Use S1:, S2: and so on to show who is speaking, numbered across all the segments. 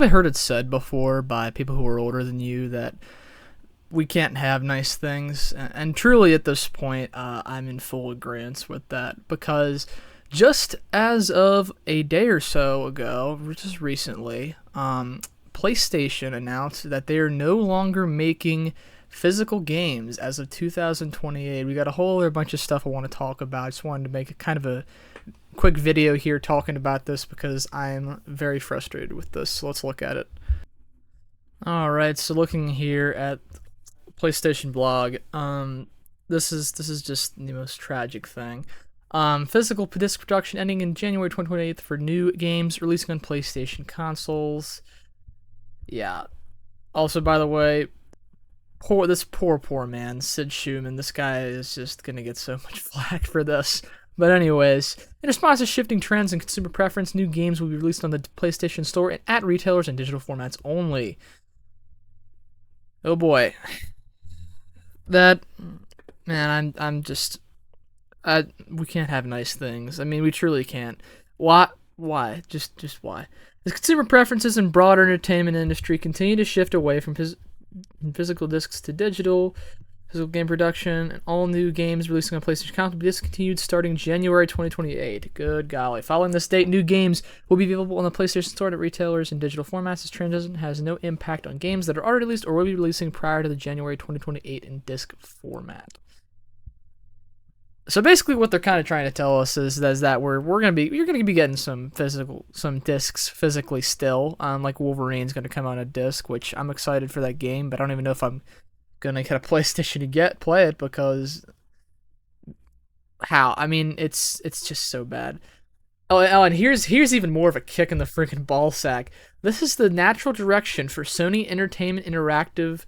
S1: I've heard it said before by people who are older than you that we can't have nice things, and truly at this point, I'm in full agreement with that because just as of a day or so ago, just recently, PlayStation announced that they are no longer making physical games as of 2028. We got a whole other bunch of stuff I want to talk about. I just wanted to make a kind of a quick video here talking about this because I'm very frustrated with this. So let's look at it. Alright, so looking here at PlayStation blog, this is just the most tragic thing. Physical disc production ending in January 2028 for new games releasing on PlayStation consoles. Yeah. Also, by the way, this poor man, Sid Schumann. This guy is just gonna get so much flack for this. But anyways, in response to shifting trends and consumer preference, new games will be released on the PlayStation Store and at retailers in digital formats only. Oh boy. That, man, I'm just, we can't have nice things. I mean, we truly can't. Why? Just why? As consumer preferences in broader entertainment industry continue to shift away from physical discs to digital game production, and all new games releasing on PlayStation console will be discontinued starting January 2028. Good golly. Following this date, new games will be available on the PlayStation Store at retailers in digital formats. This transition has no impact on games that are already released or will be releasing prior to the January 2028 in disc format. So basically what they're kind of trying to tell us is that you're gonna be getting some discs physically still. Like Wolverine's gonna come on a disc, which I'm excited for that game, but I don't even know if I'm gonna get a PlayStation to play it because how? I mean, it's just so bad. Oh, and here's even more of a kick in the freaking ball sack. This is the natural direction for Sony Entertainment Interactive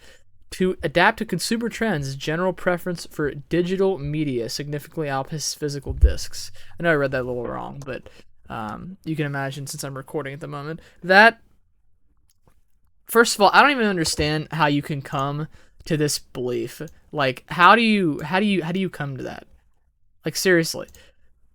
S1: to adapt to consumer trends. General preference for digital media significantly outpaces physical discs. I know I read that a little wrong, but you can imagine since I'm recording at the moment that. First of all, I don't even understand how you can come to this belief. Like, how do you come to that? Like, seriously,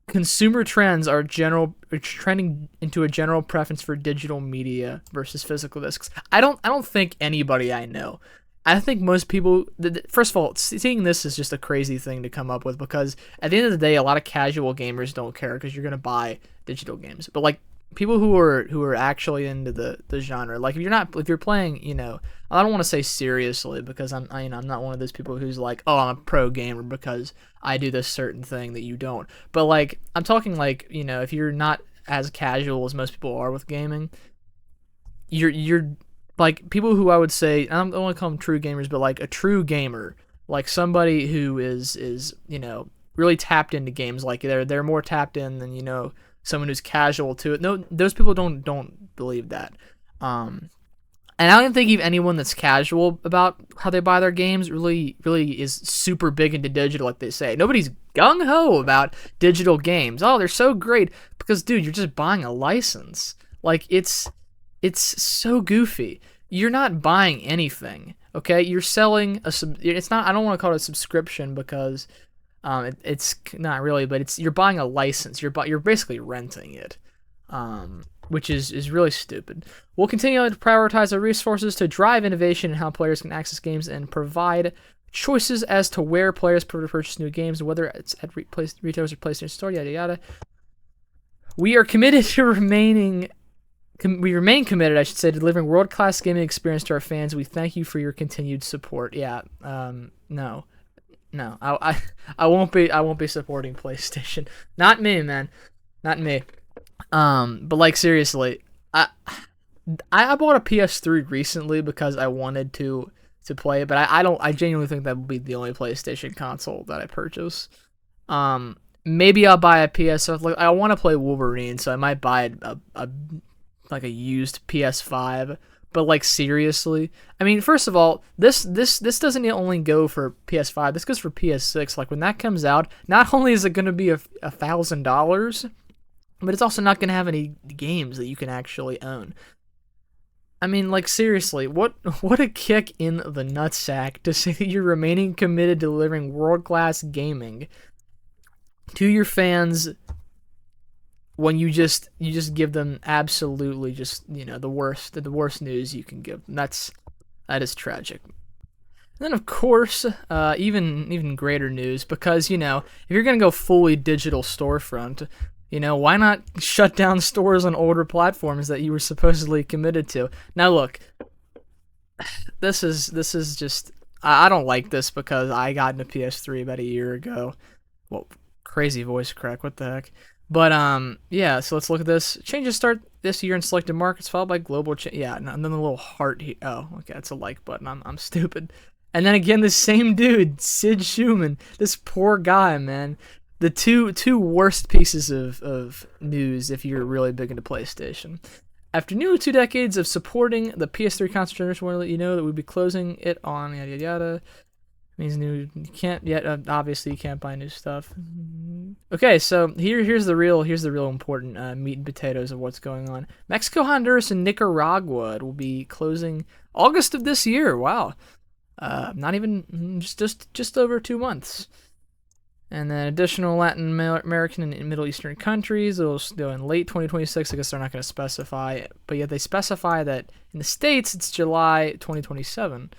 S1: consumer trends are trending into a general preference for digital media versus physical discs. I don't think anybody I know. I think most people. First of all, seeing this is just a crazy thing to come up with because at the end of the day, a lot of casual gamers don't care because you're gonna buy digital games. But like people who are actually into the genre, like if you're playing, I don't want to say seriously because I'm not one of those people who's like, oh, I'm a pro gamer because I do this certain thing that you don't. But like I'm talking like, if you're not as casual as most people are with gaming, you're like people who I would say, I don't want to call them true gamers, but like a true gamer, like somebody who is really tapped into games, like they're more tapped in than someone who's casual to it. No, those people don't believe that. And I don't think anyone that's casual about how they buy their games really is super big into digital like they say. Nobody's gung-ho about digital games. Oh, they're so great. Because, dude, you're just buying a license. Like, it's so goofy. You're not buying anything, okay? You're selling it's not, I don't want to call it a subscription because it's not really, but you're buying a license. You're basically renting it. Which is really stupid. We'll continue to prioritize our resources to drive innovation in how players can access games and provide choices as to where players purchase new games, whether it's at retailers or PlayStation Store, yada yada. We are committed to we remain committed, I should say, to delivering world-class gaming experience to our fans. We thank you for your continued support. Yeah, no, I won't be supporting PlayStation. Not me, man. Not me. But like seriously, I bought a PS3 recently because I wanted to play it, but I genuinely think that will be the only PlayStation console that I purchase. Maybe I'll buy a PS. Like I want to play Wolverine, so I might buy a used PS5. But like seriously, I mean, first of all, this doesn't only go for PS5. This goes for PS6. Like when that comes out, not only is it going to be $1,000. But it's also not going to have any games that you can actually own. I mean, like, seriously, what a kick in the nutsack to say that you're remaining committed to delivering world-class gaming to your fans when you just give them absolutely just the worst news you can give them. That is tragic. And then of course, even greater news, because if you're gonna go fully digital storefront, why not shut down stores on older platforms that you were supposedly committed to? Now look, this is just I don't like this because I got into PS3 about a year ago. Well, crazy voice crack, what the heck? But yeah. So let's look at this. Changes start this year in selected markets, followed by global yeah, and then the little heart. Oh, okay, that's a like button. I'm stupid. And then again, the same dude, Sid Schumann, this poor guy, man. The two worst pieces of news if you're really big into PlayStation. After nearly 2 decades of supporting the PS3 console generation, I want to let you know that we'll be closing it on yada yada yada. Means you can't yet. Obviously, you can't buy new stuff. Okay, so here's the real important meat and potatoes of what's going on. Mexico, Honduras, and Nicaragua will be closing August of this year. Wow, not even just over 2 months. And then additional Latin American and Middle Eastern countries, it'll go in late 2026. I guess they're not going to specify, but yet they specify that in the States it's July 2027.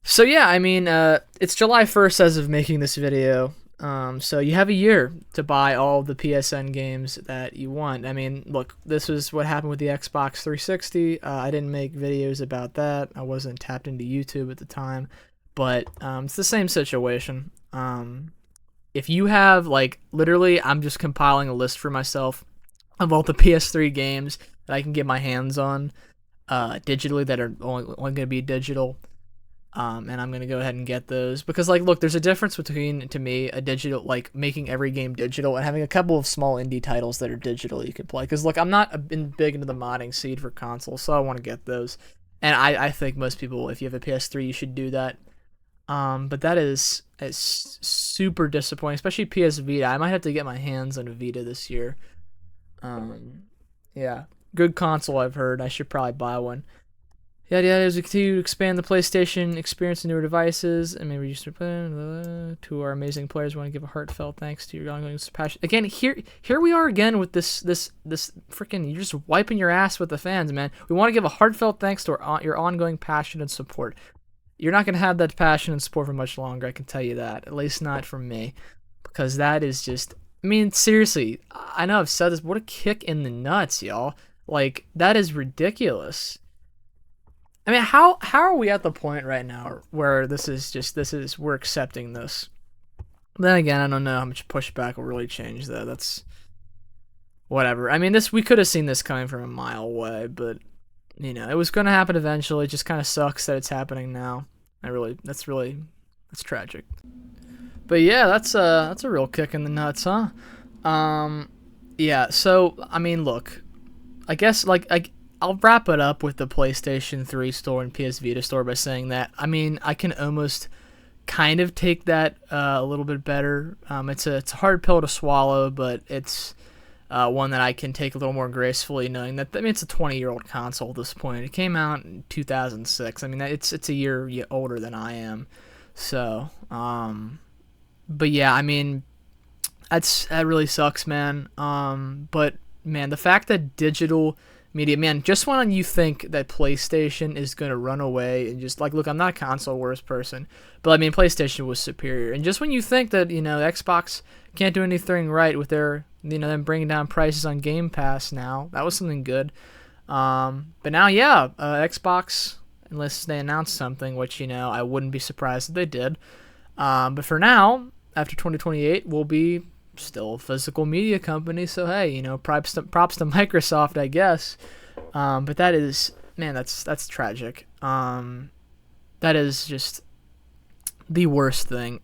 S1: So yeah, I mean, it's July 1st as of making this video. So you have a year to buy all the PSN games that you want. I mean, look, this is what happened with the Xbox 360. I didn't make videos about that. I wasn't tapped into YouTube at the time, but it's the same situation. If you have, like, literally, I'm just compiling a list for myself of all the PS3 games that I can get my hands on digitally that are only going to be digital. And I'm going to go ahead and get those. Because, like, look, there's a difference between, to me, a digital, like, making every game digital and having a couple of small indie titles that are digital you can play. Because, look, I'm not big into the modding scene for consoles, so I want to get those. And I think most people, if you have a PS3, you should do that. But that is super disappointing, especially PS Vita. I might have to get my hands on a Vita this year. Yeah, good console, I've heard. I should probably buy one. Yada yada, as we continue to expand the PlayStation experience to newer devices, and maybe just to our amazing players, we want to give a heartfelt thanks to your ongoing passion. Again, here we are again with this freaking, you're just wiping your ass with the fans, man. We want to give a heartfelt thanks to your ongoing passion and support. You're not going to have that passion and support for much longer, I can tell you that. At least not from me. Because that is just... I mean, seriously, I know I've said this, but what a kick in the nuts, y'all. Like, that is ridiculous. I mean, how are we at the point right now where we're accepting this? Then again, I don't know how much pushback will really change that. That's... whatever. I mean, we could have seen this coming from a mile away, but... it was going to happen eventually. It just kind of sucks that it's happening now. That's tragic. But yeah, that's a real kick in the nuts, huh? Yeah. So I mean, look, I guess I'll wrap it up with the PlayStation 3 store and PS Vita store by saying that I mean I can almost kind of take that a little bit better. It's a hard pill to swallow, but it's one that I can take a little more gracefully, knowing that it's a 20-year-old console at this point. It came out in 2006. I mean, it's a year older than I am. So, but yeah, I mean, that really sucks, man. But man, the fact that digital media, man, just when you think that PlayStation is gonna run away and just look, I'm not a console wars person, but I mean, PlayStation was superior, and just when you think that Xbox can't do anything right with their them bringing down prices on Game Pass now, that was something good. But now, yeah, Xbox, unless they announce something, which I wouldn't be surprised if they did. But for now, after 2028, we'll be still a physical media company. So hey, props to Microsoft, I guess. But that is, man, that's tragic. That is just the worst thing.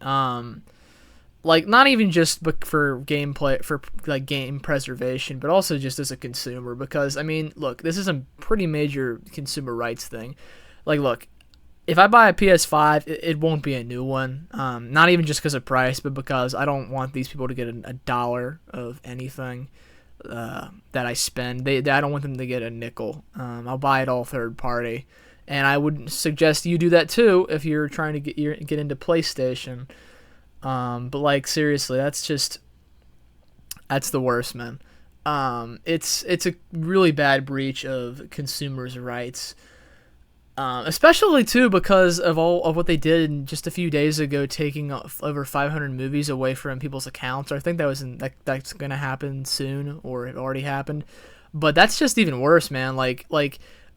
S1: Not even just for gameplay, for game preservation, but also just as a consumer, because I mean, look, this is a pretty major consumer rights thing. Look, if I buy a PS5, it won't be a new one. Not even just because of price, but because I don't want these people to get a dollar of anything that I spend. I don't want them to get a nickel. I'll buy it all third party, and I would suggest you do that too if you're trying to get into PlayStation. But seriously, that's the worst, man. It's a really bad breach of consumers' rights. Especially too because of all of what they did just a few days ago, taking over 500 movies away from people's accounts. I think that's gonna happen soon, or it already happened. But that's just even worse, man. Like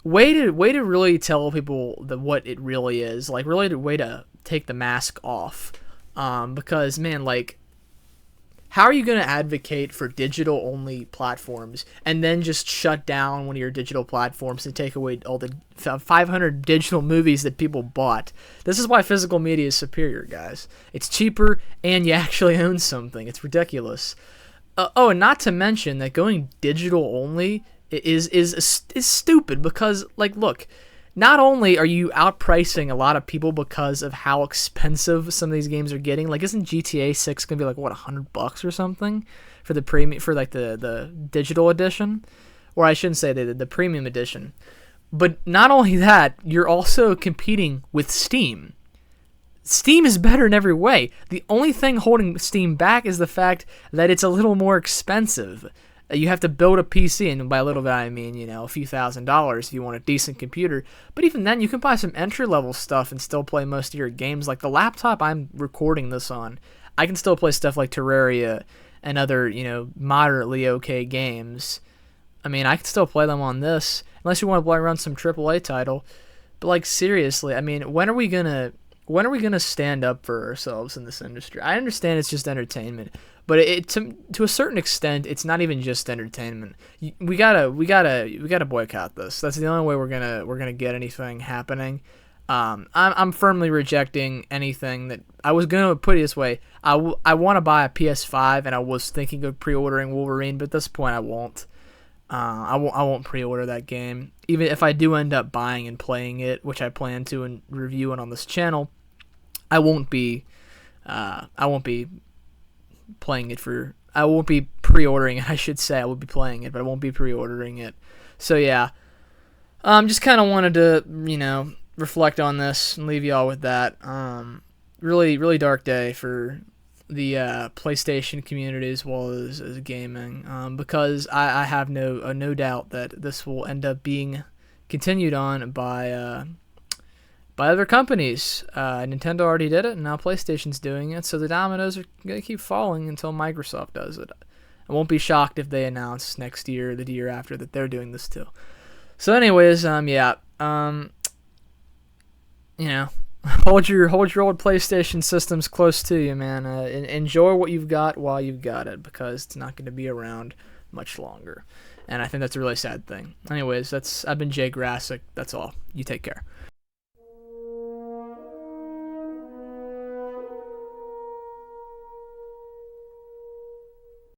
S1: way to really tell people what it really is. Like really way to take the mask off. Because man, like how are you going to advocate for digital only platforms and then just shut down one of your digital platforms and take away all the 500 digital movies that people bought? This is why physical media is superior, guys. It's cheaper and you actually own something. It's ridiculous. Oh, and not to mention that going digital only is stupid because, like, look, not only are you outpricing a lot of people because of how expensive some of these games are getting, like isn't GTA 6 gonna be like what $100 or something for the premium, for like the digital edition, or I shouldn't say the premium edition. But not only that, you're also competing with Steam. Steam is better in every way. The only thing holding Steam back is the fact that it's a little more expensive. You have to build a PC, and by a little bit I mean, a few $1,000s if you want a decent computer. But even then, you can buy some entry-level stuff and still play most of your games. Like the laptop I'm recording this on, I can still play stuff like Terraria and other, moderately okay games. I mean, I can still play them on this, unless you want to play around some AAA title. But like seriously, I mean, when are we gonna stand up for ourselves in this industry? I understand it's just entertainment, but to a certain extent, it's not even just entertainment. We gotta boycott this. That's the only way we're gonna get anything happening. I'm firmly rejecting anything that I was gonna put it this way. I want to buy a PS5, and I was thinking of pre-ordering Wolverine, but at this point, I won't. I won't pre-order that game. Even if I do end up buying and playing it, which I plan to and review it on this channel, I won't be playing it for. I won't be pre-ordering it. I should say I will be playing it, but I won't be pre-ordering it. So yeah, just kind of wanted to reflect on this and leave y'all with that. Really really dark day for the PlayStation community as well as gaming, because I have no doubt that this will end up being continued on by other companies. Nintendo already did it, and now PlayStation's doing it, so the dominoes are going to keep falling until Microsoft does it. I won't be shocked if they announce next year or the year after that they're doing this too. So anyways, hold your old PlayStation systems close to you, man. Enjoy what you've got while you've got it, because it's not going to be around much longer. And I think that's a really sad thing. Anyways, I've been Jay Grassick. That's all. You take care.